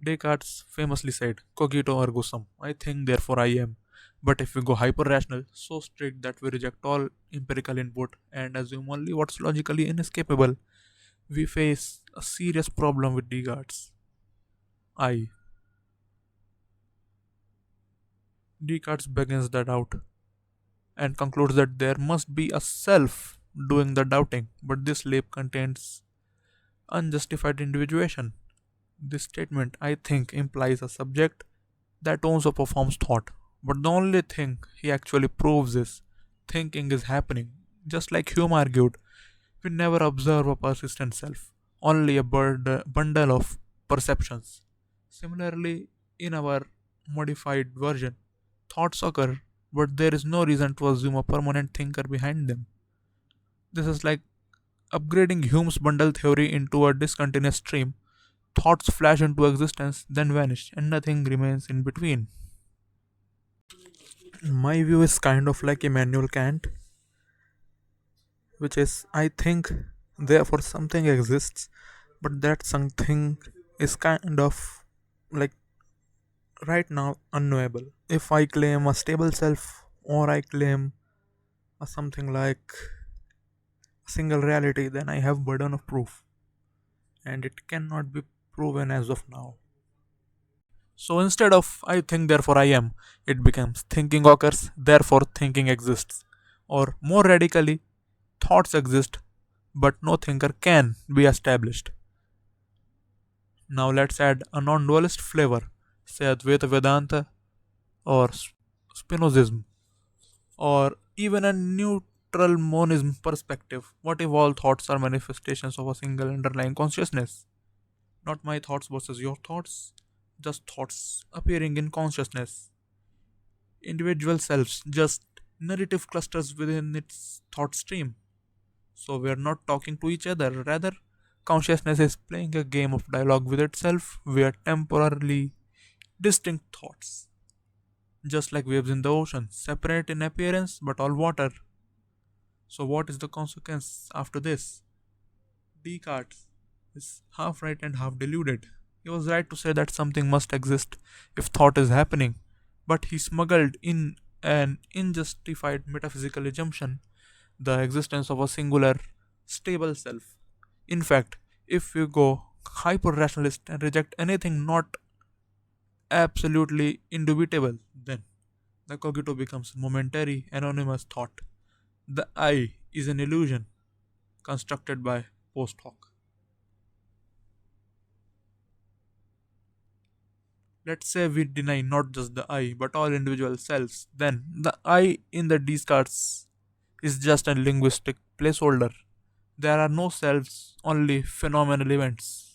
Descartes famously said, cogito ergo sum, I think, therefore I am. But if we go hyper rational, so strict that we reject all empirical input and assume only what's logically inescapable, we face a serious problem with Descartes. I. Descartes begins the doubt and concludes that there must be a self doing the doubting, but this leap contains unjustified individuation. This statement, I think, implies a subject that owns or performs thought, but the only thing he actually proves is thinking is happening. Just like Hume argued, we never observe a persistent self, only a bundle of perceptions. Similarly, in our modified version, thoughts occur, but there is no reason to assume a permanent thinker behind them. This is like upgrading Hume's bundle theory into a discontinuous stream. Thoughts flash into existence, then vanish, and nothing remains in between. My view is kind of like Immanuel Kant, which is I think therefore something exists, but that something is kind of like right now unknowable. If I claim a stable self or I claim a something like a single reality, then I have burden of proof and it cannot be proven as of now. So instead of I think therefore I am, it becomes thinking occurs, therefore thinking exists. Or more radically, thoughts exist, but no thinker can be established. Now let's add a non dualist flavor, say Advaita Vedanta or Spinozism, or even a neutral monism perspective. What if all thoughts are manifestations of a single underlying consciousness? Not my thoughts versus your thoughts, just thoughts appearing in consciousness. Individual selves, just narrative clusters within its thought stream. So we are not talking to each other, rather, consciousness is playing a game of dialogue with itself. We are temporarily distinct thoughts, just like waves in the ocean, separate in appearance but all water. So, what is the consequence after this? Descartes is half right and half deluded. He was right to say that something must exist if thought is happening, but he smuggled in an unjustified metaphysical assumption, the existence of a singular, stable self. In fact, if we go hyper rationalist and reject anything not absolutely indubitable, then the cogito becomes momentary, anonymous thought. The I is an illusion constructed by post hoc. Let's say we deny not just the I but all individual selves, then the I in the Descartes is just a linguistic placeholder. There are no selves, only phenomenal events.